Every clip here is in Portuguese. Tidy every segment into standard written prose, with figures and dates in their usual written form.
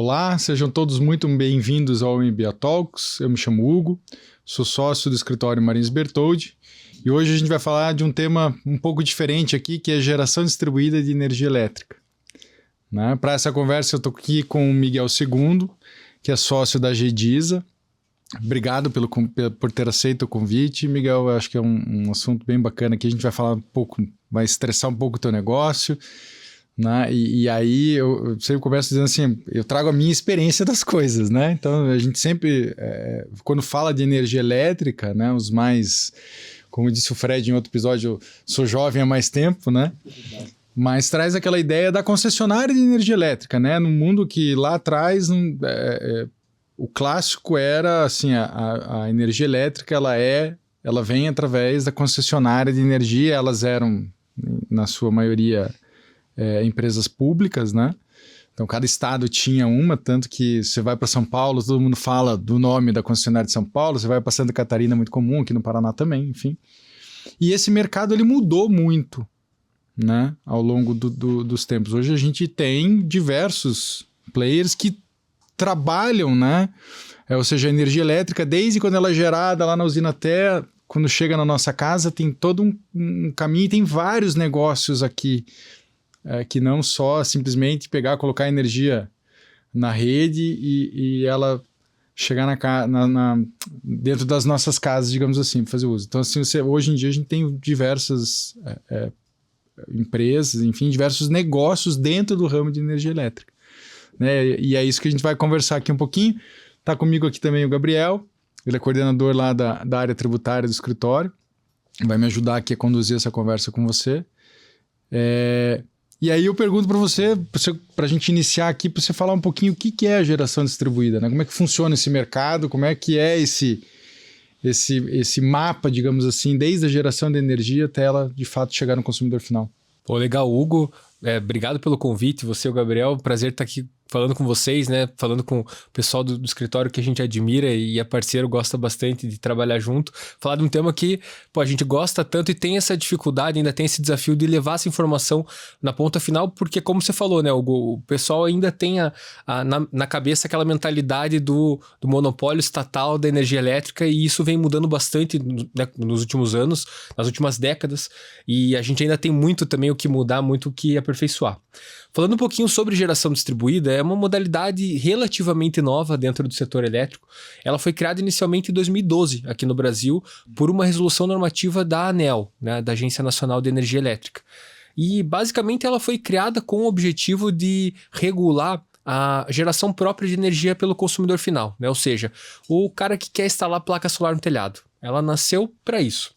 Olá, sejam todos muito bem-vindos ao MBA Talks. Eu me chamo Hugo, sou sócio do escritório Marins Bertoldi e hoje a gente vai falar de um tema um pouco diferente aqui, que é geração distribuída de energia elétrica. Para essa conversa eu estou aqui com o Miguel Segundo, que é sócio da GDISA. Obrigado por ter aceito o convite, Miguel. Eu acho que é um assunto bem bacana aqui. A gente vai falar um pouco, vai estressar um pouco o teu negócio, né? E aí eu sempre começo dizendo assim, eu trago a minha experiência das coisas, né? Então a gente sempre, quando fala de energia elétrica, né, os mais, como disse o Fred em outro episódio, eu sou jovem há mais tempo, né? Mas traz aquela ideia da concessionária de energia elétrica, né? Num mundo que lá atrás o clássico era assim, a energia elétrica ela vem através da concessionária de energia. Elas eram, na sua maioria, empresas públicas, né? Então cada estado tinha uma, tanto que você vai para São Paulo, todo mundo fala do nome da concessionária de São Paulo, você vai para Santa Catarina, muito comum, aqui no Paraná também, enfim. E esse mercado ele mudou muito, né, ao longo dos tempos. Hoje a gente tem diversos players que trabalham, né? Ou seja, a energia elétrica, desde quando ela é gerada lá na usina até quando chega na nossa casa, tem todo um caminho, tem vários negócios aqui, que não só simplesmente pegar, colocar energia na rede e ela chegar dentro das nossas casas, digamos assim, para fazer uso. Então, assim, hoje em dia a gente tem diversas empresas, enfim, diversos negócios dentro do ramo de energia elétrica, né? E é isso que a gente vai conversar aqui um pouquinho. Tá comigo aqui também o Gabriel, ele é coordenador lá da área tributária do escritório, vai me ajudar aqui a conduzir essa conversa com você. E aí eu pergunto para você, para a gente iniciar aqui, para você falar um pouquinho o que é a geração distribuída, né? Como é que funciona esse mercado, como é que é esse mapa, digamos assim, desde a geração de energia até ela de fato chegar no consumidor final. Pô, legal, Hugo. Obrigado pelo convite, você e o Gabriel. Prazer estar aqui falando com vocês, né? Falando com o pessoal do escritório que a gente admira e é parceiro, gosta bastante de trabalhar junto. Falar de um tema que, pô, a gente gosta tanto e tem essa dificuldade, ainda tem esse desafio de levar essa informação na ponta final, porque como você falou, né, o pessoal ainda tem na cabeça aquela mentalidade do monopólio estatal da energia elétrica, e isso vem mudando bastante, né, nos últimos anos, nas últimas décadas, e a gente ainda tem muito também o que mudar, muito o que aperfeiçoar. Falando um pouquinho sobre geração distribuída, é uma modalidade relativamente nova dentro do setor elétrico. Ela foi criada inicialmente em 2012 aqui no Brasil por uma resolução normativa da ANEEL, né, da Agência Nacional de Energia Elétrica. E basicamente ela foi criada com o objetivo de regular a geração própria de energia pelo consumidor final, né? Ou seja, o cara que quer instalar placa solar no telhado. Ela nasceu para isso.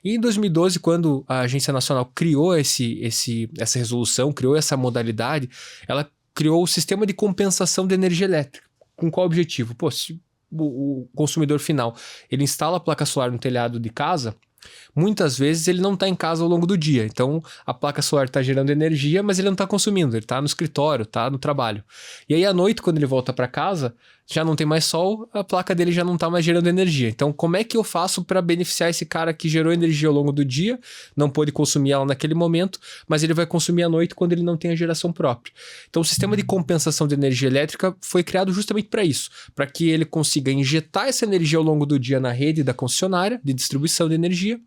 E em 2012, quando a Agência Nacional criou essa resolução, criou essa modalidade, ela criou o sistema de compensação de energia elétrica. Com qual objetivo? Pô, se o consumidor final ele instala a placa solar no telhado de casa, muitas vezes ele não está em casa ao longo do dia. Então a placa solar está gerando energia, mas ele não está consumindo, ele está no escritório, está no trabalho. E aí à noite, quando ele volta para casa, já não tem mais sol, a placa dele já não está mais gerando energia. Então como é que eu faço para beneficiar esse cara que gerou energia ao longo do dia, não pôde consumir ela naquele momento, mas ele vai consumir à noite quando ele não tem a geração própria. Então o sistema de compensação de energia elétrica foi criado justamente para isso, para que ele consiga injetar essa energia ao longo do dia na rede da concessionária de distribuição de energia.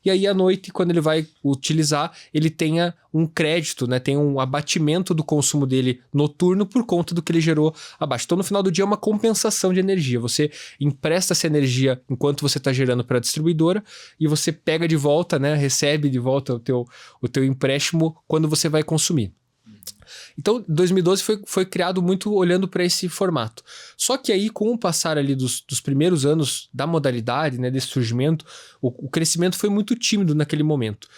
E aí, à noite, quando ele vai utilizar, ele tenha um crédito, né? Tem um abatimento do consumo dele noturno por conta do que ele gerou abaixo. Então, no final do dia, é uma compensação de energia. Você empresta essa energia enquanto você está gerando para a distribuidora e você pega de volta, né? Recebe de volta o teu empréstimo quando você vai consumir. Então, 2012 foi criado muito olhando para esse formato. Só que aí, com o passar ali dos primeiros anos da modalidade, né, desse surgimento, o crescimento foi muito tímido naquele momento.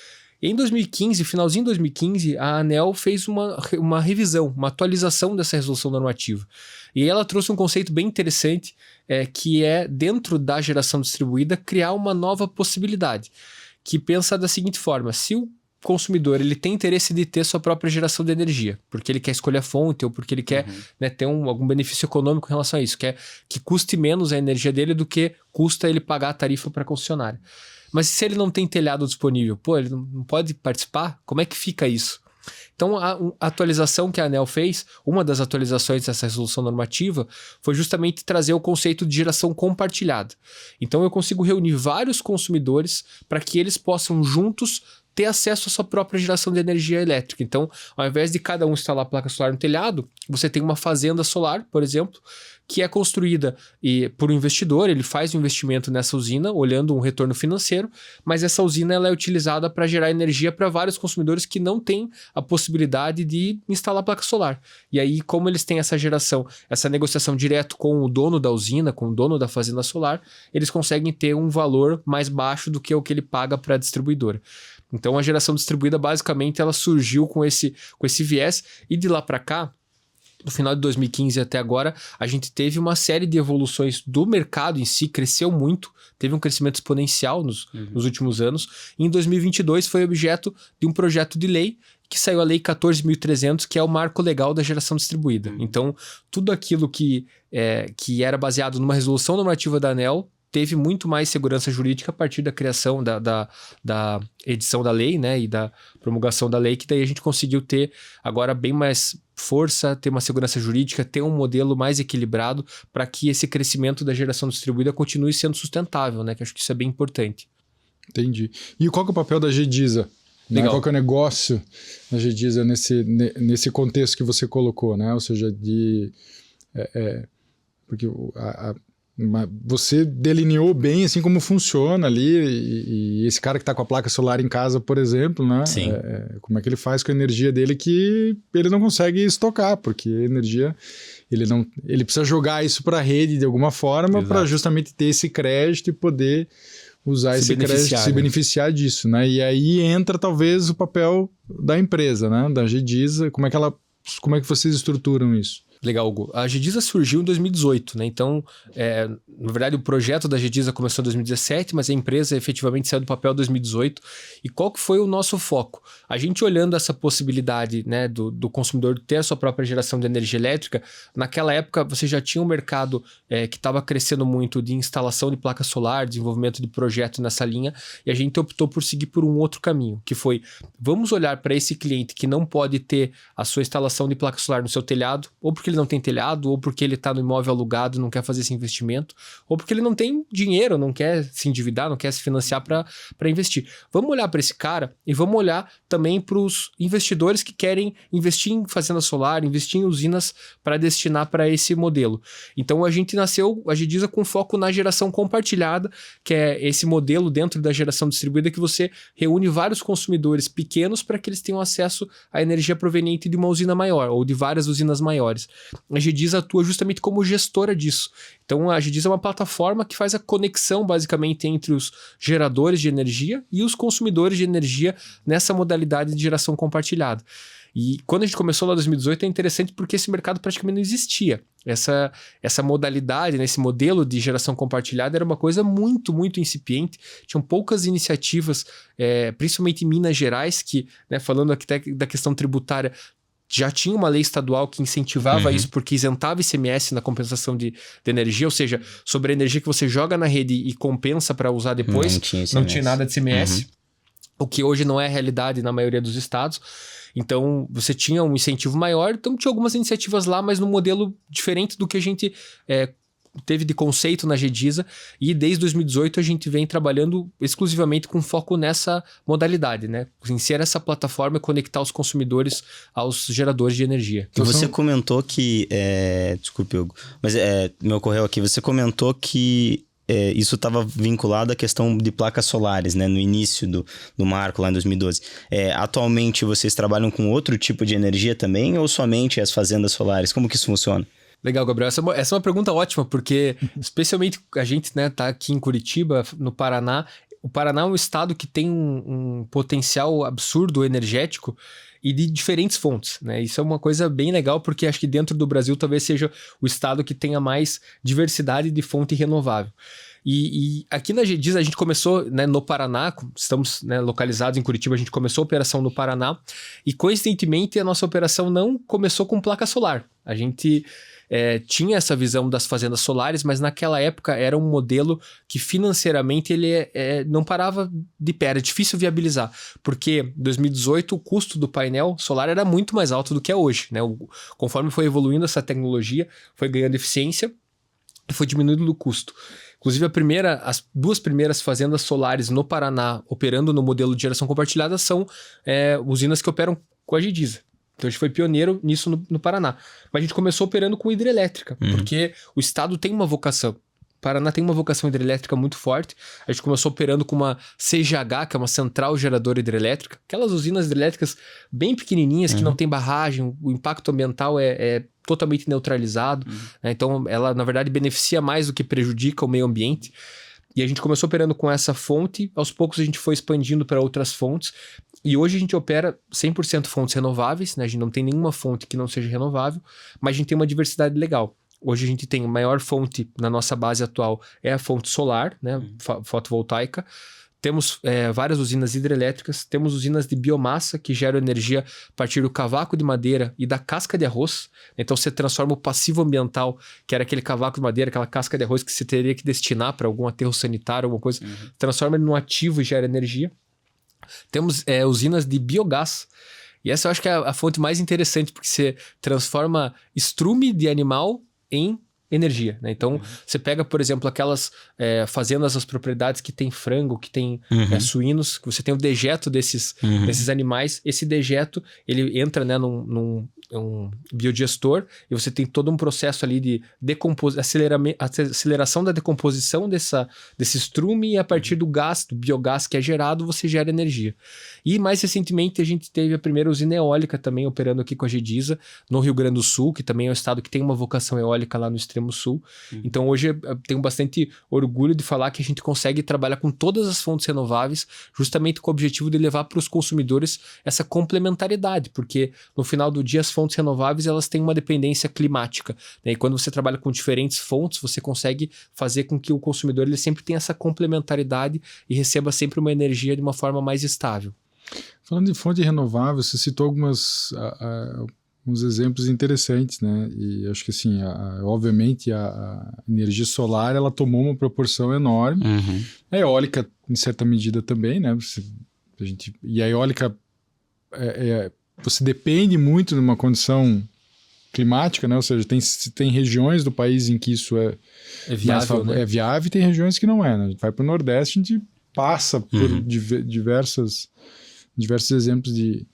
E em 2015, finalzinho de 2015, a ANEEL fez uma revisão, uma atualização dessa resolução normativa. E ela trouxe um conceito bem interessante, que é, dentro da geração distribuída, criar uma nova possibilidade, que pensa da seguinte forma: se o consumidor ele tem interesse de ter sua própria geração de energia, porque ele quer escolher a fonte ou porque ele quer, né, ter algum benefício econômico em relação a isso, quer que custe menos a energia dele do que custa ele pagar a tarifa para a concessionária. Mas se ele não tem telhado disponível, pô, ele não pode participar? Como é que fica isso? Então, a atualização que a ANEEL fez, uma das atualizações dessa resolução normativa, foi justamente trazer o conceito de geração compartilhada. Então, eu consigo reunir vários consumidores para que eles possam juntos ter acesso à sua própria geração de energia elétrica. Então, ao invés de cada um instalar placa solar no telhado, você tem uma fazenda solar, por exemplo, que é construída por um investidor, ele faz um investimento nessa usina, olhando um retorno financeiro, mas essa usina ela é utilizada para gerar energia para vários consumidores que não têm a possibilidade de instalar placa solar. E aí, como eles têm essa geração, essa negociação direto com o dono da usina, com o dono da fazenda solar, eles conseguem ter um valor mais baixo do que o que ele paga para a distribuidora. Então, a geração distribuída, basicamente, ela surgiu com esse viés, e de lá para cá, no final de 2015 até agora, a gente teve uma série de evoluções do mercado em si, cresceu muito, teve um crescimento exponencial nos últimos anos. E em 2022 foi objeto de um projeto de lei, que saiu a Lei 14.300, que é o marco legal da geração distribuída. Então, tudo aquilo que era baseado numa resolução normativa da ANEEL, teve muito mais segurança jurídica a partir da criação da edição da lei, né, e da promulgação da lei, que daí a gente conseguiu ter agora bem mais força, ter uma segurança jurídica, ter um modelo mais equilibrado para que esse crescimento da geração distribuída continue sendo sustentável, né, que acho que isso é bem importante. Entendi. E qual que é o papel da GDISA? Né? Qual que é o negócio da GDISA nesse contexto que você colocou, né? Ou seja, porque você delineou bem assim como funciona ali, e esse cara que está com a placa solar em casa, por exemplo, né? Sim. Como é que ele faz com a energia dele que ele não consegue estocar, porque a energia ele precisa jogar isso para a rede de alguma forma para justamente ter esse crédito e poder usar esse crédito, se beneficiar disso, né? E aí entra talvez o papel da empresa, né? Da GDISA, como é que vocês estruturam isso? Legal, Hugo. A GDISA surgiu em 2018, né? Então, na verdade, o projeto da GDISA começou em 2017, mas a empresa efetivamente saiu do papel em 2018. E qual que foi o nosso foco? A gente olhando essa possibilidade, né, do consumidor ter a sua própria geração de energia elétrica, naquela época você já tinha um mercado que estava crescendo muito de instalação de placa solar, desenvolvimento de projeto nessa linha, e a gente optou por seguir por um outro caminho, que foi, vamos olhar para esse cliente que não pode ter a sua instalação de placa solar no seu telhado, ou porque ele não tem telhado, ou porque ele está no imóvel alugado e não quer fazer esse investimento, ou porque ele não tem dinheiro, não quer se endividar, não quer se financiar para investir. Vamos olhar para esse cara e vamos olhar também para os investidores que querem investir em fazenda solar, investir em usinas para destinar para esse modelo. Então a gente nasceu, a GDISA, com foco na geração compartilhada, que é esse modelo dentro da geração distribuída que você reúne vários consumidores pequenos para que eles tenham acesso à energia proveniente de uma usina maior ou de várias usinas maiores. A GDISA atua justamente como gestora disso. Então a GDISA é uma plataforma que faz a conexão basicamente entre os geradores de energia e os consumidores de energia nessa modalidade de geração compartilhada. E quando a gente começou lá em 2018 é interessante porque esse mercado praticamente não existia. Essa modalidade, né, esse modelo de geração compartilhada era uma coisa muito, muito incipiente. Tinham poucas iniciativas, principalmente em Minas Gerais, que, né, falando aqui da questão tributária, já tinha uma lei estadual que incentivava isso porque isentava ICMS na compensação de energia, ou seja, sobre a energia que você joga na rede e compensa para usar depois, não tinha nada de ICMS, o que hoje não é realidade na maioria dos estados. Então, você tinha um incentivo maior, então tinha algumas iniciativas lá, mas num modelo diferente do que a gente teve de conceito na GDISA, e desde 2018 a gente vem trabalhando exclusivamente com foco nessa modalidade, né? Em ser essa plataforma e conectar os consumidores aos geradores de energia. E você comentou que... desculpe, Hugo, mas me ocorreu aqui, você comentou que isso estava vinculado à questão de placas solares, né? No início do marco, lá em 2012. Atualmente, vocês trabalham com outro tipo de energia também, ou somente as fazendas solares? Como que isso funciona? Legal, Gabriel. Essa é uma pergunta ótima, porque especialmente a gente, né, tá aqui em Curitiba, no Paraná. O Paraná é um estado que tem um potencial absurdo energético e de diferentes fontes, né? Isso é uma coisa bem legal, porque acho que dentro do Brasil talvez seja o estado que tenha mais diversidade de fonte renovável. E aqui na GDISA a gente começou, né, no Paraná, estamos, né, localizados em Curitiba, a gente começou a operação no Paraná, e coincidentemente a nossa operação não começou com placa solar. A gente tinha essa visão das fazendas solares, mas naquela época era um modelo que financeiramente ele não parava de pé, era difícil viabilizar, porque em 2018 o custo do painel solar era muito mais alto do que é hoje, né? Conforme foi evoluindo essa tecnologia, foi ganhando eficiência e foi diminuindo o custo. Inclusive, as 2 primeiras fazendas solares no Paraná operando no modelo de geração compartilhada são usinas que operam com a GEDISA. Então, a gente foi pioneiro nisso no Paraná. Mas a gente começou operando com hidrelétrica, porque o estado tem uma vocação. O Paraná tem uma vocação hidrelétrica muito forte. A gente começou operando com uma CGH, que é uma central geradora hidrelétrica. Aquelas usinas hidrelétricas bem pequenininhas, que não tem barragem, o impacto ambiental é totalmente neutralizado. Né? Então, ela, na verdade, beneficia mais do que prejudica o meio ambiente. E a gente começou operando com essa fonte, aos poucos a gente foi expandindo para outras fontes, e hoje a gente opera 100% fontes renováveis, né? A gente não tem nenhuma fonte que não seja renovável, mas a gente tem uma diversidade legal. Hoje a gente tem a maior fonte na nossa base atual é a fonte solar, né? Fotovoltaica. Temos várias usinas hidrelétricas, temos usinas de biomassa que geram energia a partir do cavaco de madeira e da casca de arroz. Então você transforma o passivo ambiental, que era aquele cavaco de madeira, aquela casca de arroz que você teria que destinar para algum aterro sanitário, alguma coisa, transforma ele num ativo e gera energia. Temos usinas de biogás. E essa eu acho que é a fonte mais interessante, porque você transforma estrume de animal em energia, né? Então, você pega, por exemplo, aquelas fazendas, as propriedades que tem frango, que tem suínos, que você tem o dejeto desses animais. Esse dejeto, ele entra, né, num biodigestor, e você tem todo um processo ali de aceleração da decomposição desse estrume, e a partir do biogás que é gerado, você gera energia. E mais recentemente a gente teve a primeira usina eólica também operando aqui com a GEDISA, no Rio Grande do Sul, que também é um estado que tem uma vocação eólica lá no extremo sul. Então hoje eu tenho bastante orgulho de falar que a gente consegue trabalhar com todas as fontes renováveis, justamente com o objetivo de levar para os consumidores essa complementariedade, porque no final do dia as fontes renováveis elas têm uma dependência climática, né? E quando você trabalha com diferentes fontes, você consegue fazer com que o consumidor ele sempre tenha essa complementaridade e receba sempre uma energia de uma forma mais estável. Falando de fonte renovável, você citou alguns exemplos interessantes, né? E acho que assim, obviamente a energia solar ela tomou uma proporção enorme. A eólica, em certa medida, também, né? E a eólica você depende muito de uma condição climática, né? Ou seja, tem regiões do país em que isso é viável, né? É viável, e tem regiões que não é, né? A gente vai para o Nordeste, a gente passa por diversos exemplos de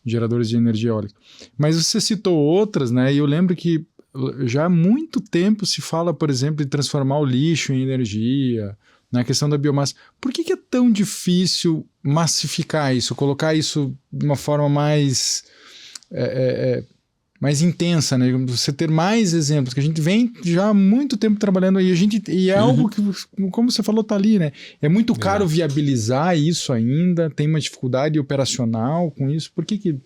geradores de energia eólica. Mas você citou outras, né? E eu lembro que já há muito tempo se fala, por exemplo, de transformar o lixo em energia, na questão da biomassa. Por que é tão difícil massificar isso, colocar isso de uma forma mais intensa, né? Você ter mais exemplos, que a gente vem já há muito tempo trabalhando aí, e é algo que, como você falou, tá ali, né? É muito caro viabilizar isso ainda, tem uma dificuldade operacional com isso. Por que...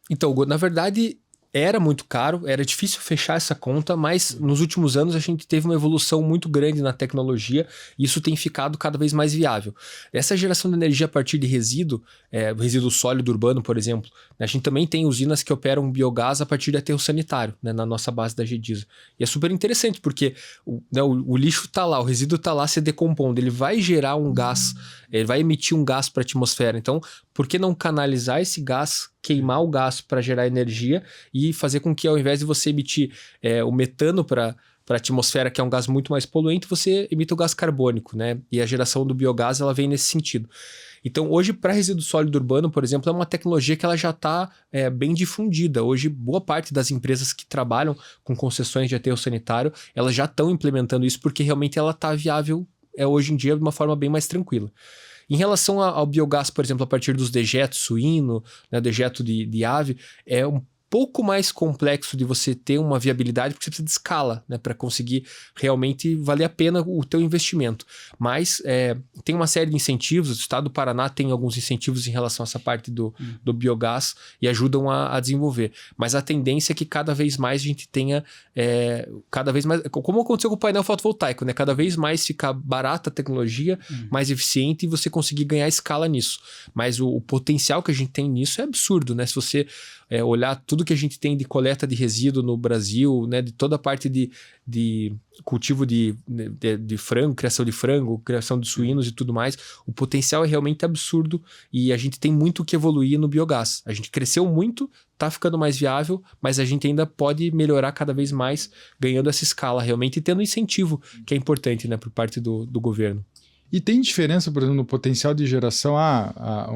Então, na verdade, era muito caro, era difícil fechar essa conta, mas nos últimos anos a gente teve uma evolução muito grande na tecnologia e isso tem ficado cada vez mais viável. Essa geração de energia a partir de resíduo sólido urbano, por exemplo, a gente também tem usinas que operam biogás a partir de aterro sanitário, né, na nossa base da GEDISA. E é super interessante porque o lixo está lá, o resíduo está lá se decompondo, ele vai gerar um gás, ele vai emitir um gás para a atmosfera. Então, por que não canalizar esse gás, queimar o gás para gerar energia e fazer com que, ao invés de você emitir o metano para a atmosfera, que é um gás muito mais poluente, você emita o gás carbônico, né? E a geração do biogás ela vem nesse sentido. Então, hoje, para resíduo sólido urbano, por exemplo, é uma tecnologia que ela já está bem difundida. Hoje, boa parte das empresas que trabalham com concessões de aterro sanitário, elas já estão implementando isso porque realmente ela está viável hoje em dia de uma forma bem mais tranquila. Em relação ao biogás, por exemplo, a partir dos dejetos suíno, né, dejeto de ave, é um pouco mais complexo de você ter uma viabilidade, porque você precisa de escala, né, para conseguir realmente valer a pena o teu investimento. Mas tem uma série de incentivos, o estado do Paraná tem alguns incentivos em relação a essa parte do biogás e ajudam a desenvolver. Mas a tendência é que cada vez mais a gente tenha, cada vez mais, como aconteceu com o painel fotovoltaico, né, cada vez mais ficar barata a tecnologia, mais eficiente e você conseguir ganhar escala nisso. Mas o potencial que a gente tem nisso é absurdo, né? Se você olhar tudo tudo que a gente tem de coleta de resíduo no Brasil, né, de toda a parte de cultivo de frango, criação de suínos e tudo mais, o potencial é realmente absurdo e a gente tem muito o que evoluir no biogás. A gente cresceu muito, tá ficando mais viável, mas a gente ainda pode melhorar cada vez mais, ganhando essa escala realmente e tendo incentivo, que é importante, né, por parte do governo. E tem diferença, por exemplo, no potencial de geração? A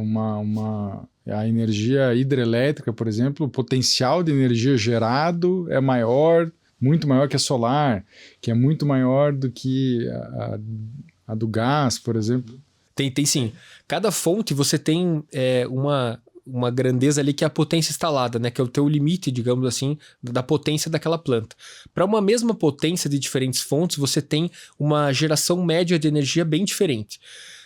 energia hidrelétrica, por exemplo, o potencial de energia gerado é maior, muito maior que a solar, que é muito maior do que a do gás, por exemplo. Tem sim. Cada fonte você tem uma grandeza ali que é a potência instalada, né? Que é o teu limite, digamos assim, da potência daquela planta. Para uma mesma potência de diferentes fontes, você tem uma geração média de energia bem diferente.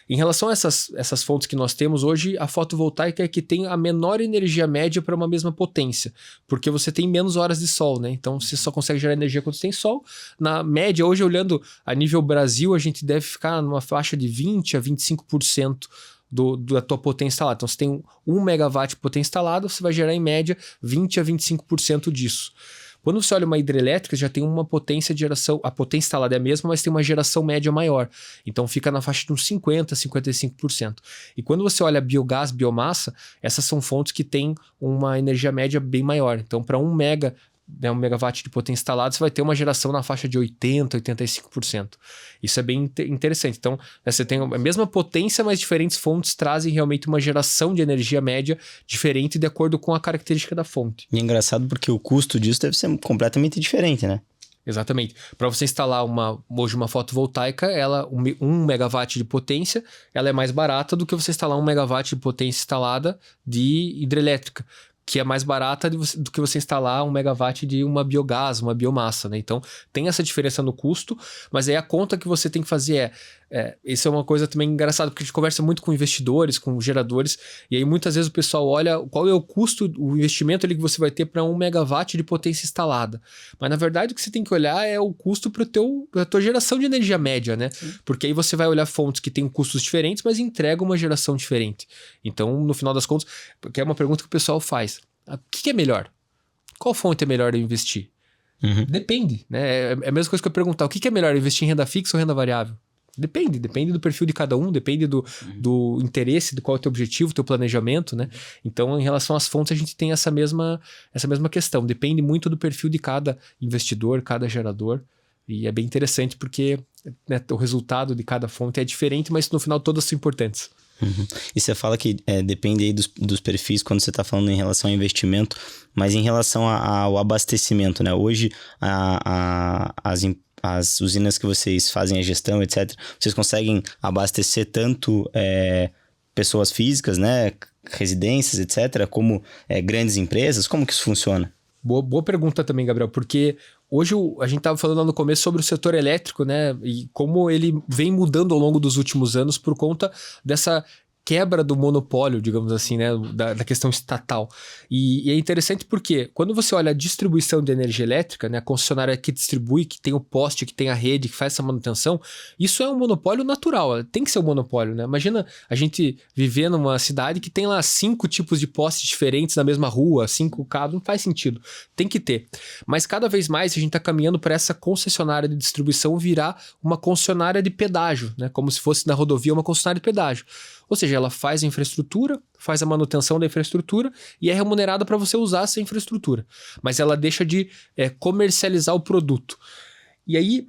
Em relação a essas fontes que nós temos hoje, a fotovoltaica é que tem a menor energia média para uma mesma potência, porque você tem menos horas de sol, né? Então você só consegue gerar energia quando tem sol. Na média, hoje olhando a nível Brasil, a gente deve ficar numa faixa de 20% a 25% da tua potência instalada. Então, você tem 1 megawatt de potência instalada, você vai gerar em média 20% a 25% disso. Quando você olha uma hidrelétrica, já tem uma potência de geração, a potência instalada é a mesma, mas tem uma geração média maior. Então fica na faixa de uns 50% a 55%. E quando você olha biogás, biomassa, essas são fontes que têm uma energia média bem maior. Então, para 1 megawatt de potência instalada, você vai ter uma geração na faixa de 80%, 85%. Isso é bem interessante. Então, você tem a mesma potência, mas diferentes fontes trazem realmente uma geração de energia média diferente de acordo com a característica da fonte. E é engraçado porque o custo disso deve ser completamente diferente, né? Exatamente. Para você instalar hoje uma fotovoltaica, 1 megawatt de potência, ela é mais barata do que você instalar 1 megawatt de potência instalada de hidrelétrica, que é mais barata do que você instalar 1 megawatt de uma biogás, uma biomassa, né? Então, tem essa diferença no custo, mas aí a conta que você tem que fazer isso é uma coisa também engraçada, porque a gente conversa muito com investidores, com geradores, e aí muitas vezes o pessoal olha qual é o custo, o investimento ali que você vai ter para 1 megawatt de potência instalada. Mas, na verdade, o que você tem que olhar é o custo para a tua geração de energia média, né? Sim. Porque aí você vai olhar fontes que têm custos diferentes, mas entregam uma geração diferente. Então, no final das contas, que é uma pergunta que o pessoal faz. O que é melhor? Qual fonte é melhor eu investir? Uhum. Depende, né? É a mesma coisa que eu perguntar, o que é melhor, investir em renda fixa ou renda variável? Depende do perfil de cada um, depende do interesse, de qual é o teu objetivo, teu planejamento, né? Então, em relação às fontes, a gente tem essa mesma questão. Depende muito do perfil de cada investidor, cada gerador. E é bem interessante porque, né, o resultado de cada fonte é diferente, mas no final todas são importantes. Uhum. E você fala que depende aí dos perfis quando você está falando em relação ao investimento, mas em relação ao abastecimento, né? Hoje, as usinas que vocês fazem a gestão, etc., vocês conseguem abastecer tanto pessoas físicas, né, residências, etc., como grandes empresas? Como que isso funciona? Boa pergunta também, Gabriel, porque hoje a gente estava falando lá no começo sobre o setor elétrico, né, e como ele vem mudando ao longo dos últimos anos por conta dessa quebra do monopólio, digamos assim, né, da questão estatal. E é interessante porque quando você olha a distribuição de energia elétrica, né, a concessionária que distribui, que tem o poste, que tem a rede, que faz essa manutenção, isso é um monopólio natural, tem que ser um monopólio, né? Imagina a gente viver numa cidade que tem lá 5 tipos de postes diferentes na mesma rua, 5 cabos, não faz sentido. Tem que ter. Mas cada vez mais a gente está caminhando para essa concessionária de distribuição virar uma concessionária de pedágio, né? Como se fosse na rodovia uma concessionária de pedágio. Ou seja, ela faz a infraestrutura, faz a manutenção da infraestrutura e é remunerada para você usar essa infraestrutura. Mas ela deixa de comercializar o produto. E aí,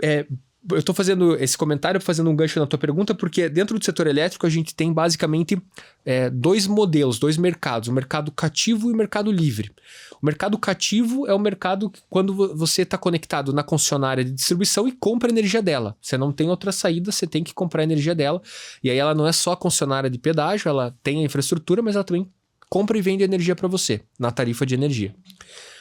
eu estou fazendo esse comentário, fazendo um gancho na tua pergunta, porque dentro do setor elétrico a gente tem basicamente 2 modelos, 2 mercados, o mercado cativo e o mercado livre. O mercado cativo é o mercado que, quando você está conectado na concessionária de distribuição e compra a energia dela. Você não tem outra saída, você tem que comprar a energia dela. E aí ela não é só concessionária de pedágio, ela tem a infraestrutura, mas ela também compra e vende energia para você, na tarifa de energia.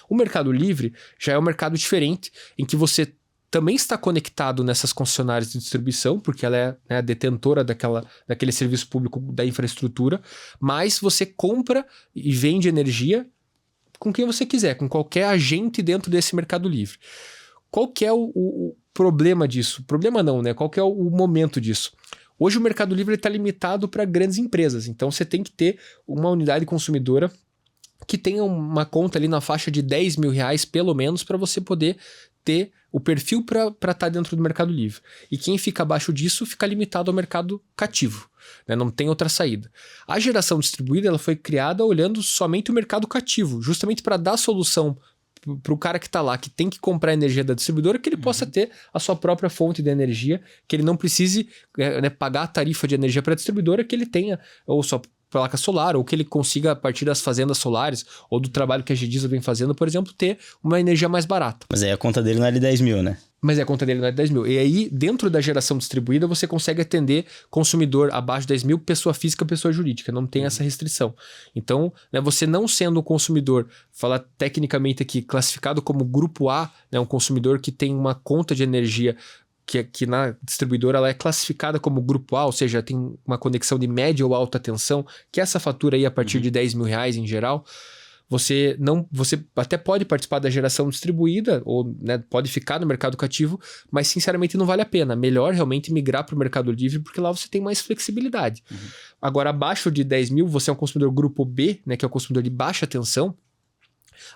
O mercado livre já é um mercado diferente, em que você também está conectado nessas concessionárias de distribuição, porque ela é, né, a detentora daquele serviço público da infraestrutura, mas você compra e vende energia com quem você quiser, com qualquer agente dentro desse mercado livre. Qual que é o problema disso? Problema não, né? Qual que é o momento disso? Hoje o mercado livre está limitado para grandes empresas, então você tem que ter uma unidade consumidora que tenha uma conta ali na faixa de 10 mil reais, pelo menos, para você poder ter o perfil para estar dentro do Mercado Livre. E quem fica abaixo disso fica limitado ao mercado cativo, né? Não tem outra saída. A geração distribuída ela foi criada olhando somente o mercado cativo, justamente para dar solução para o cara que está lá, que tem que comprar energia da distribuidora, que ele possa ter a sua própria fonte de energia, que ele não precise pagar a tarifa de energia para a distribuidora, que ele tenha ou sua placa solar, ou que ele consiga, a partir das fazendas solares, ou do trabalho que a GEDISA vem fazendo, por exemplo, ter uma energia mais barata. Mas aí a conta dele não é de 10 mil, né? Mas a conta dele não é de 10 mil. E aí, dentro da geração distribuída, você consegue atender consumidor abaixo de 10 mil, pessoa física, pessoa jurídica. Não tem essa restrição. Então, né, você não sendo um consumidor, falar tecnicamente aqui, classificado como grupo A, né, um consumidor que tem uma conta de energia que na distribuidora ela é classificada como grupo A, ou seja, tem uma conexão de média ou alta tensão, que é essa fatura aí a partir de 10 mil reais em geral. Você até pode participar da geração distribuída, ou né, pode ficar no mercado cativo, mas sinceramente não vale a pena. Melhor realmente migrar para o Mercado Livre, porque lá você tem mais flexibilidade. Agora, abaixo de 10 mil, você é um consumidor grupo B, né, que é o consumidor de baixa tensão.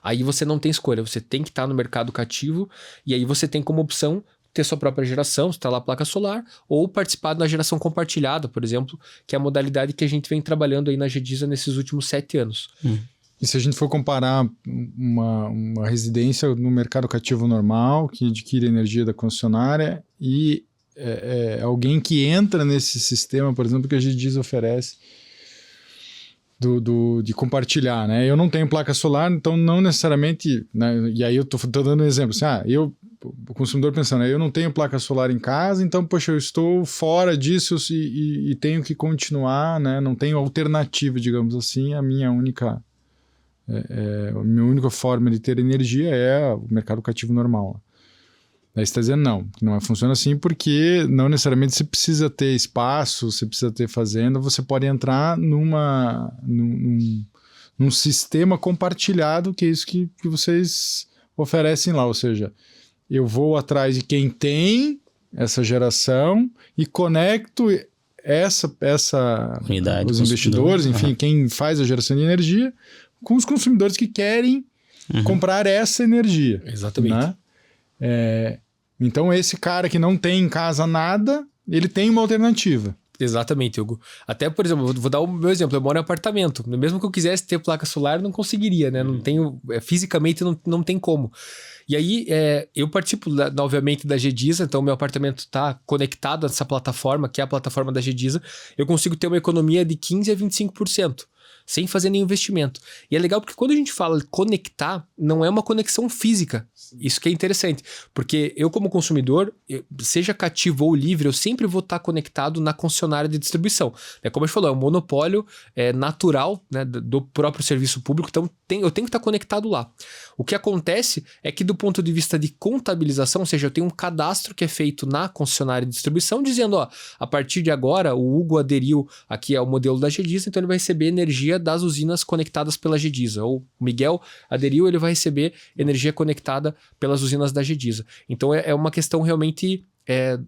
Aí você não tem escolha, você tem que estar no mercado cativo, e aí você tem como opção ter sua própria geração, instalar placa solar, ou participar da geração compartilhada, por exemplo, que é a modalidade que a gente vem trabalhando aí na GEDISA nesses últimos 7 anos. E se a gente for comparar uma residência no mercado cativo normal, que adquire energia da concessionária, e alguém que entra nesse sistema, por exemplo, que a GEDISA oferece, de compartilhar, né? Eu não tenho placa solar, então não necessariamente, né? E aí eu tô dando um exemplo, assim, o consumidor pensando, eu não tenho placa solar em casa, então, poxa, eu estou fora disso e tenho que continuar, né? Não tenho alternativa, digamos assim, a minha única forma de ter energia é o mercado cativo normal. Aí você está dizendo não funciona assim, porque não necessariamente você precisa ter espaço, você precisa ter fazenda, você pode entrar num sistema compartilhado, que é isso que vocês oferecem lá, ou seja, eu vou atrás de quem tem essa geração e conecto essa unidade, os investidores, enfim, quem faz a geração de energia, com os consumidores que querem comprar essa energia. Exatamente. Né? Então, esse cara que não tem em casa nada, ele tem uma alternativa. Exatamente, Hugo. Até, por exemplo, vou dar o meu exemplo. Eu moro em apartamento. Mesmo que eu quisesse ter placa solar, eu não conseguiria, né? Não tenho, fisicamente não tem como. E aí, eu participo, obviamente, da GEDISA, então meu apartamento está conectado a essa plataforma, que é a plataforma da GEDISA. Eu consigo ter uma economia de 15% a 25%. Sem fazer nenhum investimento. E é legal porque quando a gente fala de conectar, não é uma conexão física. Isso que é interessante. Porque eu, como consumidor, seja cativo ou livre, eu sempre vou estar conectado na concessionária de distribuição. Como a gente falou, é um monopólio natural, né, do próprio serviço público, então eu tenho que estar conectado lá. O que acontece é que do ponto de vista de contabilização, ou seja, eu tenho um cadastro que é feito na concessionária de distribuição, dizendo, a partir de agora, o Hugo aderiu aqui ao modelo da GEDISA, então ele vai receber energia das usinas conectadas pela GEDISA. Ou o Miguel aderiu, ele vai receber energia conectada pelas usinas da GEDISA. Então é uma questão realmente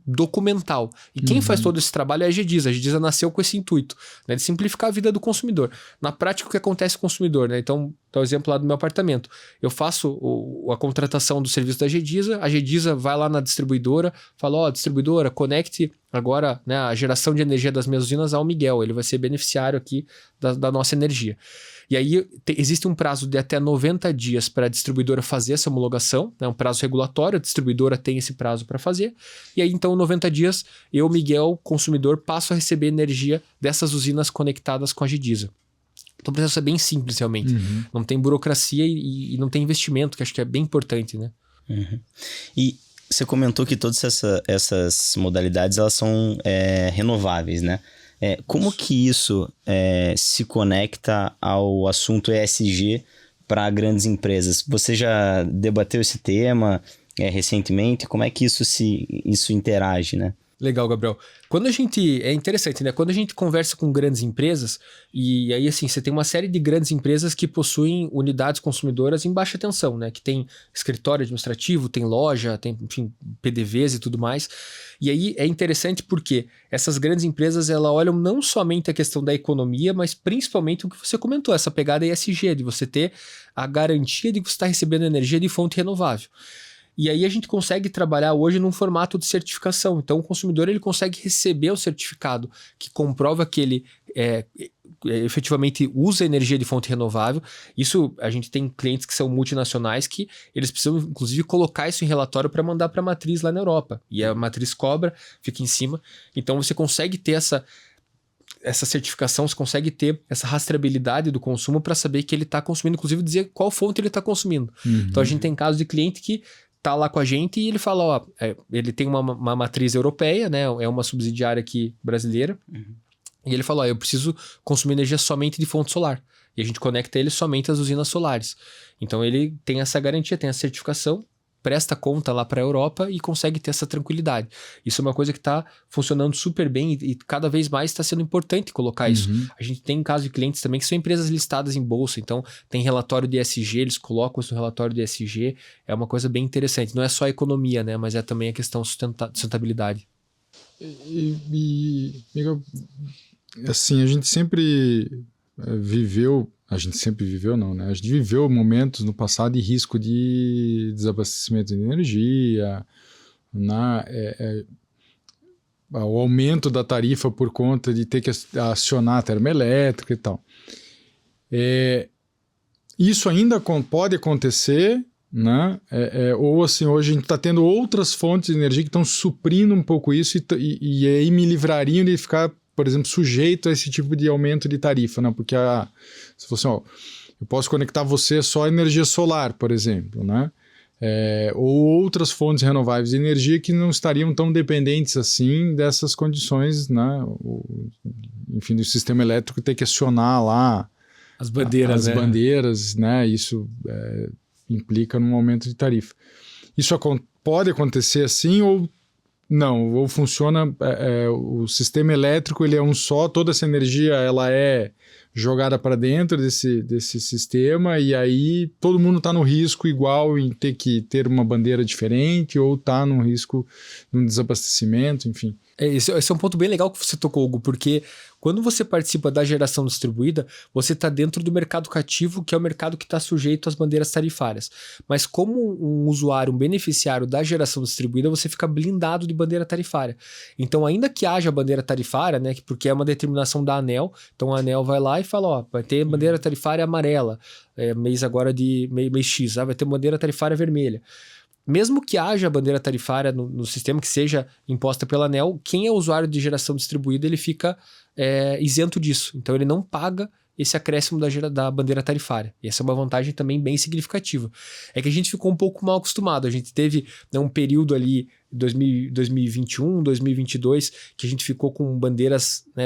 documental. E quem faz todo esse trabalho é a GEDISA. A GEDISA nasceu com esse intuito, né, de simplificar a vida do consumidor. Na prática, o que acontece com o consumidor? Né? Então, dá o exemplo lá do meu apartamento. Eu faço a contratação do serviço da GEDISA, a GEDISA vai lá na distribuidora, fala, distribuidora, conecte agora, né, a geração de energia das minhas usinas ao Miguel. Ele vai ser beneficiário aqui da nossa energia. E aí existe um prazo de até 90 dias para a distribuidora fazer essa homologação, né, um prazo regulatório, a distribuidora tem esse prazo para fazer. E aí, então, 90 dias, eu, Miguel, consumidor, passo a receber energia dessas usinas conectadas com a GEDISA. Então o processo é bem simples, realmente. Não tem burocracia e não tem investimento, que acho que é bem importante, né? E você comentou que todas essas modalidades, elas são renováveis, né? Como que isso se conecta ao assunto ESG para grandes empresas? Você já debateu esse tema recentemente? Como é que isso interage, né? Legal, Gabriel. Quando a gente... É interessante, né? Quando a gente conversa com grandes empresas, e aí, assim, você tem uma série de grandes empresas que possuem unidades consumidoras em baixa tensão, né? Que tem escritório administrativo, tem loja, tem, enfim, PDVs e tudo mais. E aí é interessante porque essas grandes empresas, elas olham não somente a questão da economia, mas principalmente o que você comentou, essa pegada ESG, de você ter a garantia de que você está recebendo energia de fonte renovável. E aí a gente consegue trabalhar hoje num formato de certificação. Então o consumidor ele consegue receber o certificado que comprova que ele efetivamente usa energia de fonte renovável. Isso a gente tem clientes que são multinacionais que eles precisam inclusive colocar isso em relatório para mandar para a matriz lá na Europa. E a matriz cobra, fica em cima. Então você consegue ter essa certificação, você consegue ter essa rastreabilidade do consumo para saber que ele está consumindo, inclusive dizer qual fonte ele está consumindo. Então a gente tem casos de cliente que tá lá com a gente e ele fala, ó, ele tem uma matriz europeia, né, é uma subsidiária aqui brasileira, e ele fala, ó, eu preciso consumir energia somente de fonte solar, e a gente conecta ele somente às usinas solares. Então ele tem essa garantia, tem a certificação, presta conta lá para a Europa e consegue ter essa tranquilidade. Isso é uma coisa que está funcionando super bem e cada vez mais está sendo importante colocar isso. A gente tem casos de clientes também que são empresas listadas em bolsa, então tem relatório de ESG, eles colocam isso no relatório de ESG, é uma coisa bem interessante. Não é só a economia, né, mas é também a questão sustentabilidade. Miguel, assim, a gente sempre viveu não, né? A gente viveu momentos no passado de risco de desabastecimento de energia, o aumento da tarifa por conta de ter que acionar a termoelétrica e tal. Isso ainda pode acontecer, né? Ou assim, hoje a gente está tendo outras fontes de energia que estão suprindo um pouco isso e aí me livrariam de ficar, por exemplo, sujeito a esse tipo de aumento de tarifa, né? Porque se fosse, ó, eu posso conectar você só a energia solar, por exemplo, né? Ou outras fontes renováveis de energia que não estariam tão dependentes assim dessas condições, né? Enfim, do sistema elétrico ter que acionar lá as bandeiras, né? Isso implica num aumento de tarifa. Isso pode acontecer assim ou não, ou funciona, o sistema elétrico ele é um só, toda essa energia ela é jogada para dentro desse sistema e aí todo mundo está no risco igual em ter que ter uma bandeira diferente ou está no risco de um desabastecimento, enfim. Esse é um ponto bem legal que você tocou, Hugo, porque quando você participa da geração distribuída, você está dentro do mercado cativo, que é o mercado que está sujeito às bandeiras tarifárias. Mas como um usuário, um beneficiário da geração distribuída, você fica blindado de bandeira tarifária. Então, ainda que haja bandeira tarifária, né, porque é uma determinação da ANEEL, então a ANEEL vai lá e fala, ó, vai ter bandeira tarifária amarela, mês agora de mês X, vai ter bandeira tarifária vermelha. Mesmo que haja bandeira tarifária no sistema que seja imposta pela ANEEL, quem é usuário de geração distribuída, ele fica isento disso. Então, ele não paga esse acréscimo da bandeira tarifária. E essa é uma vantagem também bem significativa. É que a gente ficou um pouco mal acostumado. A gente teve, né, um período ali, 2021, 2022, que a gente ficou com bandeiras, né,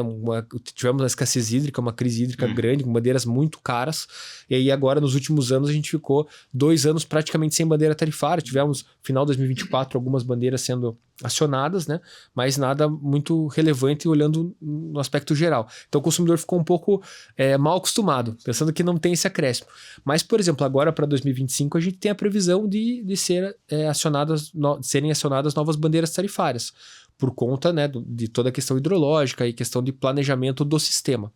tivemos uma escassez hídrica, uma crise hídrica grande, com bandeiras muito caras, e aí agora nos últimos anos a gente ficou 2 anos praticamente sem bandeira tarifária, tivemos final de 2024 algumas bandeiras sendo acionadas, né, mas nada muito relevante olhando no aspecto geral. Então o consumidor ficou um pouco mal acostumado, pensando que não tem esse acréscimo. Mas, por exemplo, agora para 2025 a gente tem a previsão de serem acionadas novas bandeiras tarifárias, por conta, né, de toda a questão hidrológica e questão de planejamento do sistema.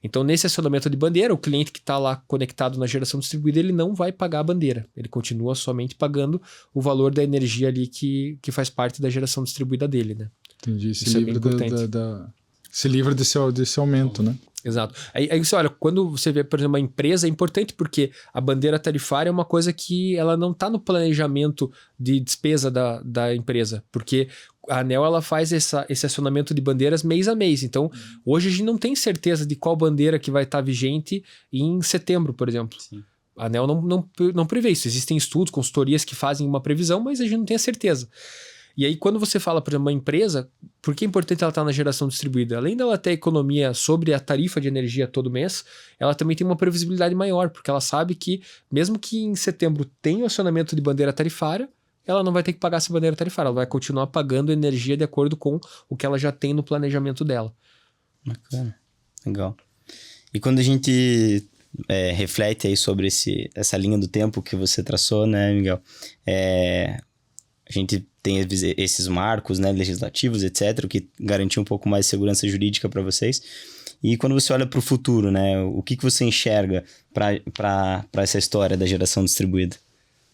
Então, nesse acionamento de bandeira, o cliente que está lá conectado na geração distribuída, ele não vai pagar a bandeira, ele continua somente pagando o valor da energia ali que faz parte da geração distribuída dele, né? Entendi, se livra desse aumento, né? Exato. Aí você olha, quando você vê, por exemplo, uma empresa, é importante porque a bandeira tarifária é uma coisa que ela não está no planejamento de despesa da empresa, porque a ANEEL ela faz esse acionamento de bandeiras mês a mês. Então, hoje a gente não tem certeza de qual bandeira que vai estar vigente em setembro, por exemplo. Sim. A ANEEL não prevê isso. Existem estudos, consultorias que fazem uma previsão, mas a gente não tem a certeza. E aí, quando você fala, por exemplo, uma empresa, por que é importante ela estar na geração distribuída? Além dela ter economia sobre a tarifa de energia todo mês, ela também tem uma previsibilidade maior, porque ela sabe que, mesmo que em setembro tenha o acionamento de bandeira tarifária, ela não vai ter que pagar essa bandeira tarifária, ela vai continuar pagando energia de acordo com o que ela já tem no planejamento dela. Bacana, legal. E quando a gente reflete aí sobre essa linha do tempo que você traçou, né, Miguel? A gente tem esses marcos, né, legislativos, etc., que garantiu um pouco mais de segurança jurídica para vocês. E quando você olha para o futuro, né, o que você enxerga para essa história da geração distribuída?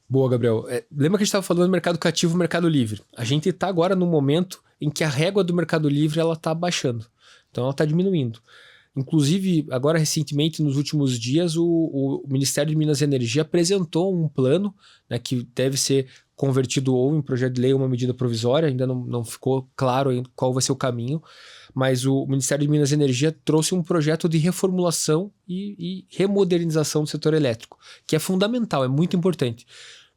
Boa, Gabriel. Lembra que a gente estava falando do mercado cativo e mercado livre? A gente está agora no momento em que a régua do mercado livre está baixando. Então, ela está diminuindo. Inclusive, agora recentemente, nos últimos dias, o Ministério de Minas e Energia apresentou um plano, né, que deve ser convertido ou em projeto de lei ou uma medida provisória, ainda não ficou claro qual vai ser o caminho, mas o Ministério de Minas e Energia trouxe um projeto de reformulação e remodernização do setor elétrico, que é fundamental, é muito importante.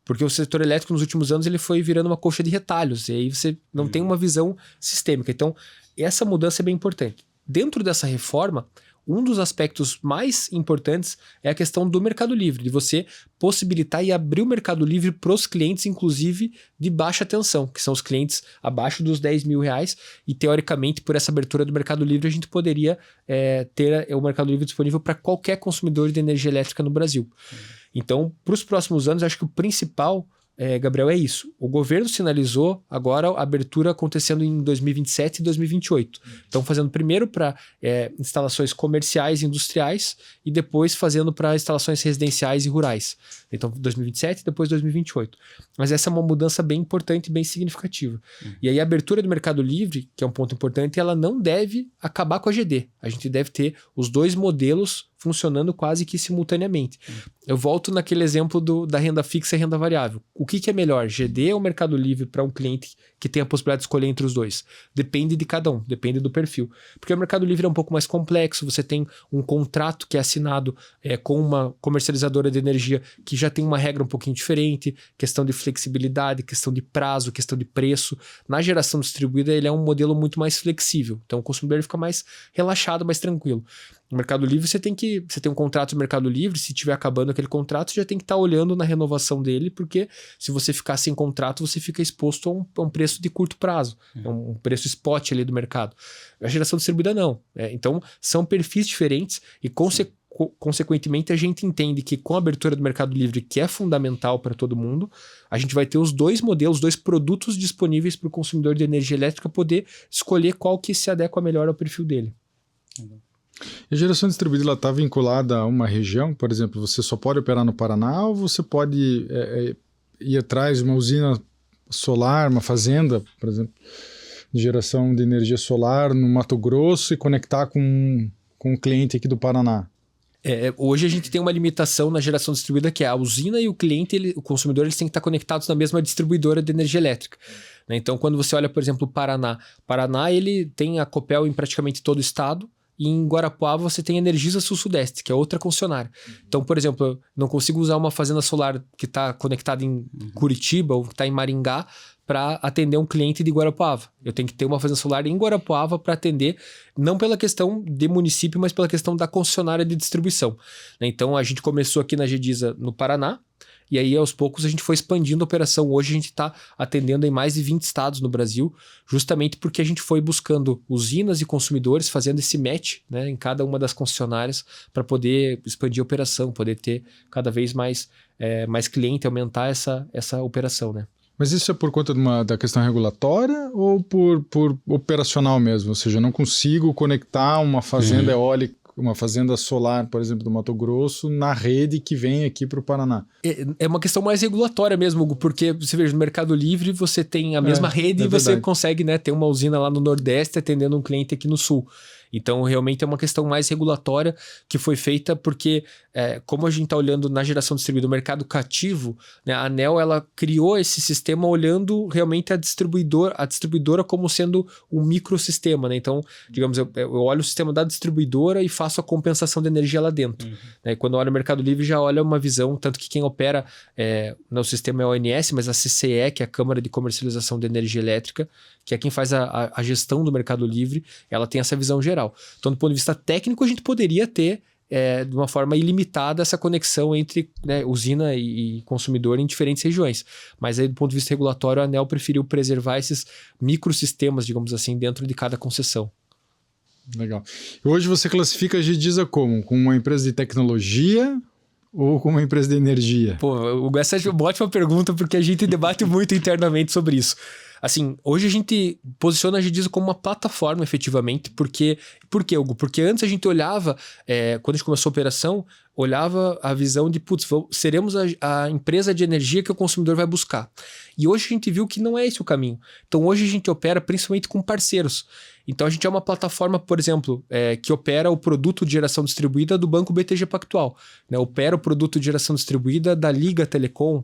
Porque o setor elétrico, nos últimos anos, ele foi virando uma coxa de retalhos, e aí você não tem uma visão sistêmica. Então, essa mudança é bem importante. Dentro dessa reforma, um dos aspectos mais importantes é a questão do mercado livre, de você possibilitar e abrir o mercado livre para os clientes, inclusive de baixa tensão, que são os clientes abaixo dos R$10.000, e teoricamente, por essa abertura do mercado livre, a gente poderia ter o mercado livre disponível para qualquer consumidor de energia elétrica no Brasil. Então, para os próximos anos, acho que o principal, Gabriel, é isso. O governo sinalizou agora a abertura acontecendo em 2027 e 2028. Estão fazendo primeiro para instalações comerciais e industriais e depois fazendo para instalações residenciais e rurais. Então, 2027 e depois 2028. Mas essa é uma mudança bem importante e bem significativa. E aí a abertura do mercado livre, que é um ponto importante, ela não deve acabar com a GD. A gente deve ter os dois modelos funcionando quase que simultaneamente. Eu volto naquele exemplo da renda fixa e renda variável. O que é melhor, GD ou Mercado Livre para um cliente que tem a possibilidade de escolher entre os dois? Depende de cada um, depende do perfil. Porque o Mercado Livre é um pouco mais complexo, você tem um contrato que é assinado com uma comercializadora de energia que já tem uma regra um pouquinho diferente, questão de flexibilidade, questão de prazo, questão de preço. Na geração distribuída, ele é um modelo muito mais flexível. Então, o consumidor fica mais relaxado, mais tranquilo. No Mercado Livre, você tem um contrato do Mercado Livre, se estiver acabando aquele contrato, você já tem que estar olhando na renovação dele, porque se você ficar sem contrato, você fica exposto a um preço de curto prazo, um preço spot ali do mercado. A geração distribuída não. Então, são perfis diferentes e, consequentemente, a gente entende que com a abertura do Mercado Livre, que é fundamental para todo mundo, a gente vai ter os dois modelos, os dois produtos disponíveis para o consumidor de energia elétrica poder escolher qual que se adequa melhor ao perfil dele. E a geração distribuída está vinculada a uma região? Por exemplo, você só pode operar no Paraná ou você pode ir atrás de uma usina solar, uma fazenda, por exemplo, de geração de energia solar no Mato Grosso e conectar com um cliente aqui do Paraná? Hoje a gente tem uma limitação na geração distribuída, que é a usina e o cliente, o consumidor, eles têm que estar conectados na mesma distribuidora de energia elétrica. Né? Então, quando você olha, por exemplo, o Paraná ele tem a Copel em praticamente todo o estado. E em Guarapuava você tem a Energisa Sul-Sudeste, que é outra concessionária. Então, por exemplo, eu não consigo usar uma fazenda solar que está conectada em Curitiba ou que está em Maringá para atender um cliente de Guarapuava. Eu tenho que ter uma fazenda solar em Guarapuava para atender, não pela questão de município, mas pela questão da concessionária de distribuição. Então, a gente começou aqui na Gedisa no Paraná, e aí, aos poucos, a gente foi expandindo a operação. Hoje, a gente está atendendo em mais de 20 estados no Brasil, justamente porque a gente foi buscando usinas e consumidores, fazendo esse match, né, em cada uma das concessionárias para poder expandir a operação, poder ter cada vez mais cliente, aumentar essa operação, né? Mas isso é por conta da questão regulatória ou por operacional mesmo? Ou seja, eu não consigo conectar uma fazenda eólica, uma fazenda solar, por exemplo, do Mato Grosso, na rede que vem aqui para o Paraná. É uma questão mais regulatória mesmo, Hugo, porque você veja, no Mercado Livre você tem a mesma rede e você consegue, né, ter uma usina lá no Nordeste atendendo um cliente aqui no Sul. Então, realmente é uma questão mais regulatória que foi feita porque, como a gente está olhando na geração distribuída, o mercado cativo, né, a ANEEL ela criou esse sistema olhando realmente a distribuidora como sendo um microsistema. Né? Então, digamos, eu olho o sistema da distribuidora e faço a compensação de energia lá dentro. Né? Quando eu olho o Mercado Livre, já olha uma visão, tanto que quem opera no sistema é a ONS, mas a CCE, que é a Câmara de Comercialização de Energia Elétrica, que é quem faz a gestão do Mercado Livre, ela tem essa visão geral. Então, do ponto de vista técnico, a gente poderia ter de uma forma ilimitada essa conexão entre, né, usina e consumidor em diferentes regiões. Mas aí, do ponto de vista regulatório, a ANEEL preferiu preservar esses microsistemas, digamos assim, dentro de cada concessão. Legal. Hoje você classifica a GDISA como? Com uma empresa de tecnologia ou com uma empresa de energia? Pô, essa é uma ótima pergunta, porque a gente debate muito internamente sobre isso. Assim, hoje a gente posiciona a GDISA como uma plataforma, efetivamente, por quê, Hugo? Porque antes a gente olhava, quando a gente começou a operação, olhava a visão de, seremos a empresa de energia que o consumidor vai buscar. E hoje a gente viu que não é esse o caminho. Então hoje a gente opera principalmente com parceiros. Então a gente é uma plataforma, por exemplo, que opera o produto de geração distribuída do Banco BTG Pactual, né? Opera o produto de geração distribuída da Liga Telecom,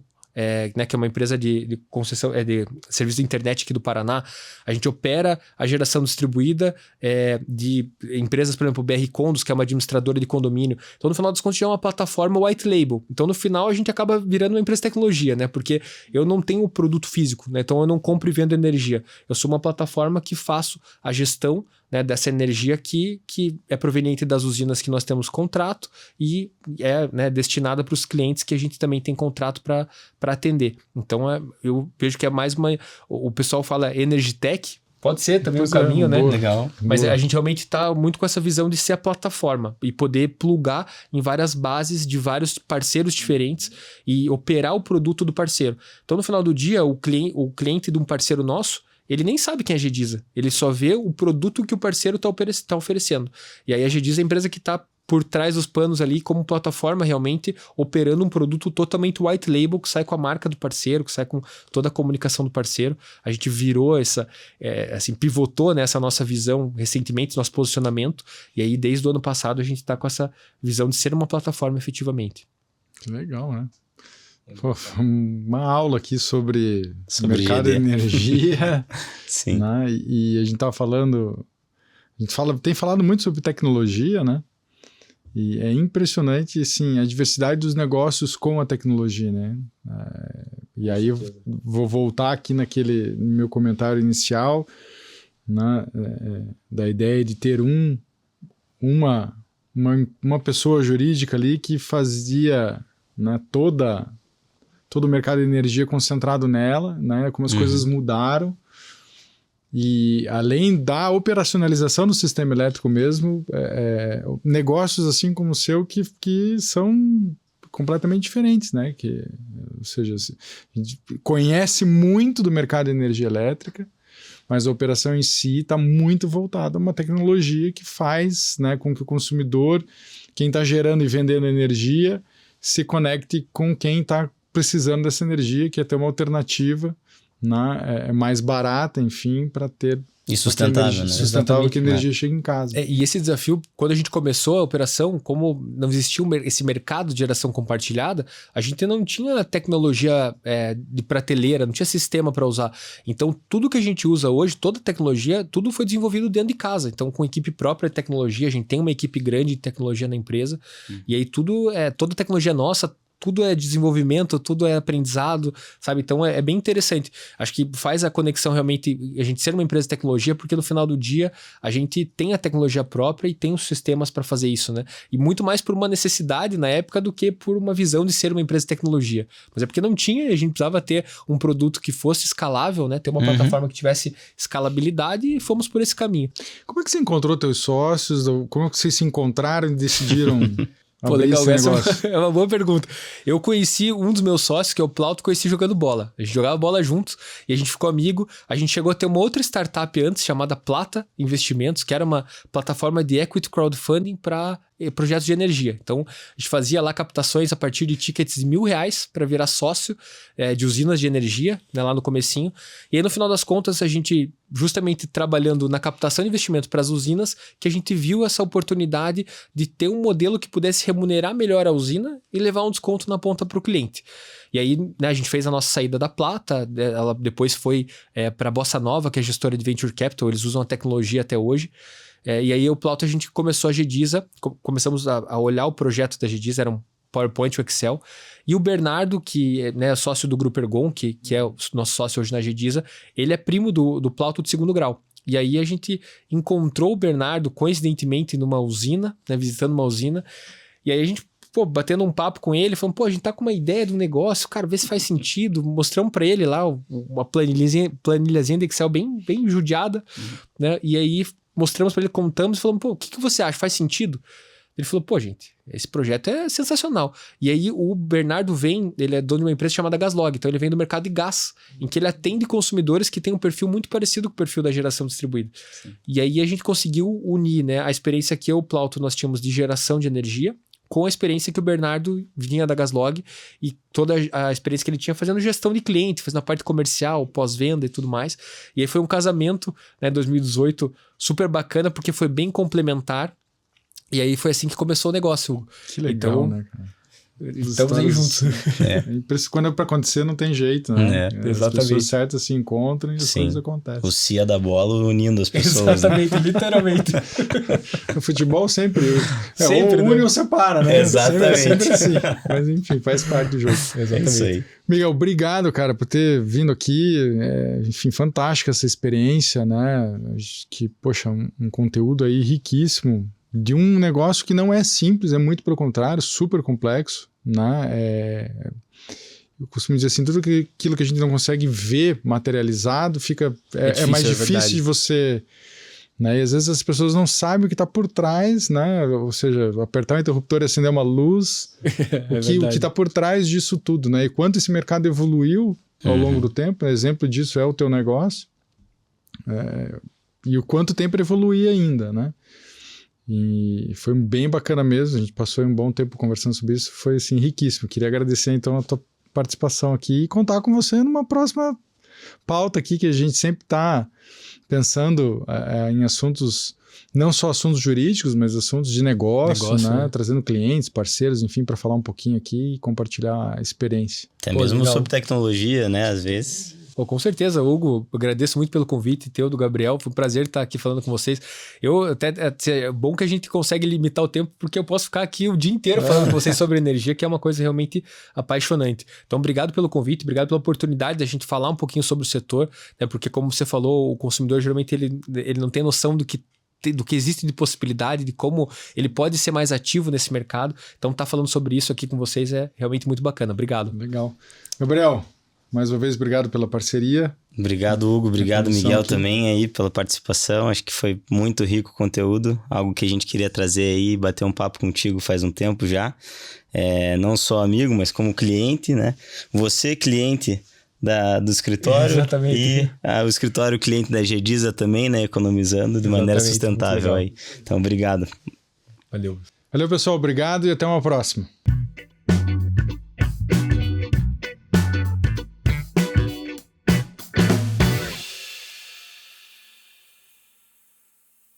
né, que é uma empresa de concessão, de serviço de internet aqui do Paraná. A gente opera a geração distribuída de empresas, por exemplo, BR Condos, que é uma administradora de condomínio. Então, no final das contas, é uma plataforma white label. Então, no final, a gente acaba virando uma empresa de tecnologia, né? Porque eu não tenho o produto físico, né? Então, eu não compro e vendo energia. Eu sou uma plataforma que faço a gestão, né, dessa energia que é proveniente das usinas que nós temos contrato e né, destinada para os clientes que a gente também tem contrato para atender. Então, eu vejo que é mais uma... O pessoal fala Energy Tech, pode ser também um caminho, né? Legal. Mas a gente realmente está muito com essa visão de ser a plataforma e poder plugar em várias bases de vários parceiros diferentes e operar o produto do parceiro. Então, no final do dia, o cliente de um parceiro nosso, ele nem sabe quem é a GDISA. Ele só vê o produto que o parceiro está oferecendo. E aí a GDISA é a empresa que está por trás dos panos ali como plataforma realmente operando um produto totalmente white label que sai com a marca do parceiro, que sai com toda a comunicação do parceiro. A gente virou pivotou nessa nossa visão recentemente, nosso posicionamento. E aí desde o ano passado a gente está com essa visão de ser uma plataforma efetivamente. Que legal, né? Pô, uma aula aqui sobre mercado de energia. Sim. Né? E a gente estava falando... tem falado muito sobre tecnologia, né? E é impressionante, assim, a diversidade dos negócios com a tecnologia, né? E aí eu vou voltar aqui no meu comentário inicial, né? Da ideia de ter uma pessoa jurídica ali que fazia, né, todo o mercado de energia concentrado nela, né? Como as coisas mudaram. E além da operacionalização do sistema elétrico mesmo, negócios assim como o seu que são completamente diferentes, né? Ou seja, a gente conhece muito do mercado de energia elétrica, mas a operação em si está muito voltada a uma tecnologia que faz, né, com que o consumidor, quem está gerando e vendendo energia, se conecte com quem está precisando dessa energia, que é ter uma alternativa, né, mais barata, enfim, para ter... E sustentável, né? Sustentável, que a energia chegue em casa. E esse desafio, quando a gente começou a operação, como não existia esse mercado de geração compartilhada, a gente não tinha tecnologia de prateleira, não tinha sistema para usar. Então, tudo que a gente usa hoje, toda tecnologia, tudo foi desenvolvido dentro de casa. Então, com equipe própria de tecnologia, a gente tem uma equipe grande de tecnologia na empresa, e aí toda tecnologia nossa, tudo é desenvolvimento, tudo é aprendizado, sabe? Então é bem interessante. Acho que faz a conexão realmente, a gente ser uma empresa de tecnologia, porque no final do dia a gente tem a tecnologia própria e tem os sistemas para fazer isso, né? E muito mais por uma necessidade na época do que por uma visão de ser uma empresa de tecnologia. Mas é porque não tinha, a gente precisava ter um produto que fosse escalável, né? Ter uma plataforma que tivesse escalabilidade e fomos por esse caminho. Como é que você encontrou teus sócios? Como é que vocês se encontraram e decidiram... Pô, legal, essa é uma boa pergunta. Eu conheci um dos meus sócios, que é o Plauto, conheci jogando bola. A gente jogava bola juntos e a gente ficou amigo. A gente chegou a ter uma outra startup antes, chamada Plata Investimentos, que era uma plataforma de equity crowdfunding para projetos de energia. Então, a gente fazia lá captações a partir de tickets de R$1.000 para virar sócio de usinas de energia, né, lá no comecinho. E aí, no final das contas, a gente, justamente trabalhando na captação de investimento para as usinas, que a gente viu essa oportunidade de ter um modelo que pudesse remunerar melhor a usina e levar um desconto na ponta para o cliente. E aí, né, a gente fez a nossa saída da Plata, ela depois foi para a Bossa Nova, que é a gestora de Venture Capital, eles usam a tecnologia até hoje. E aí, o Plauto, a gente começou a GDISA, começamos a olhar o projeto da GDISA, era um PowerPoint, um Excel. E o Bernardo, que é sócio do Grupo Ergon, que é o nosso sócio hoje na GDISA, ele é primo do Plauto de segundo grau. E aí a gente encontrou o Bernardo, coincidentemente, numa usina, né, visitando uma usina. E aí a gente, batendo um papo com ele, falando, a gente tá com uma ideia do negócio, cara, vê se faz sentido. Mostramos para ele lá uma planilhazinha de Excel bem judiada, né? E aí mostramos para ele, contamos e falamos, o que você acha? Faz sentido? Ele falou, gente, esse projeto é sensacional. E aí o Bernardo ele é dono de uma empresa chamada Gaslog, então ele vem do mercado de gás, em que ele atende consumidores que têm um perfil muito parecido com o perfil da geração distribuída. Sim. E aí a gente conseguiu unir, né, a experiência que eu e o Plauto nós tínhamos de geração de energia, com a experiência que o Bernardo vinha da Gaslog e toda a experiência que ele tinha fazendo gestão de cliente, fazendo a parte comercial, pós-venda e tudo mais. E aí foi um casamento, né, 2018, super bacana, porque foi bem complementar. E aí foi assim que começou o negócio, Hugo. Que legal, então, né, cara? Estamos aí juntos. Quando é pra acontecer, não tem jeito, né? Exatamente. As pessoas certas se encontram e as coisas acontecem. O CIA da bola unindo as pessoas. Exatamente, né? Literalmente. O futebol sempre sempre une ou separa, né? Exatamente. Sempre assim. Mas enfim, faz parte do jogo. Exatamente. Isso aí. Miguel, obrigado, cara, por ter vindo aqui. Enfim, fantástica essa experiência, né? Que, poxa, um conteúdo aí riquíssimo. De um negócio que não é simples, é muito pelo contrário, super complexo, né? Eu costumo dizer assim, tudo aquilo que a gente não consegue ver materializado é mais difícil de você... Né? E às vezes as pessoas não sabem o que está por trás, né? Ou seja, apertar o interruptor e acender uma luz, o que está por trás disso tudo, né? E quanto esse mercado evoluiu ao longo do tempo, exemplo disso é o teu negócio, e o quanto tempo ele evoluir ainda, né? E foi bem bacana mesmo, a gente passou um bom tempo conversando sobre isso, foi assim, riquíssimo. Queria agradecer então a tua participação aqui e contar com você numa próxima pauta aqui, que a gente sempre está pensando em assuntos, não só assuntos jurídicos, mas assuntos de negócio, né? Trazendo clientes, parceiros, enfim, para falar um pouquinho aqui e compartilhar a experiência. Até mesmo legal. Sobre tecnologia, né, às vezes... Com certeza, Hugo, eu agradeço muito pelo convite teu, do Gabriel, foi um prazer estar aqui falando com vocês. É bom que a gente consegue limitar o tempo, porque eu posso ficar aqui o dia inteiro falando com vocês sobre energia, que é uma coisa realmente apaixonante. Então, obrigado pelo convite, obrigado pela oportunidade da gente falar um pouquinho sobre o setor, né? Porque como você falou, o consumidor geralmente ele não tem noção do que existe de possibilidade, de como ele pode ser mais ativo nesse mercado. Então, estar falando sobre isso aqui com vocês é realmente muito bacana. Obrigado. Legal. Gabriel, mais uma vez, obrigado pela parceria. Obrigado, Hugo. Obrigado, Miguel, aqui. Também aí pela participação. Acho que foi muito rico o conteúdo. Algo que a gente queria trazer aí, bater um papo contigo faz um tempo já. Não só amigo, mas como cliente, né? Você, cliente do escritório. Exatamente. E o escritório cliente da Gedisa também, né? Economizando de maneira sustentável aí. Então, obrigado. Valeu. Valeu, pessoal. Obrigado e até uma próxima.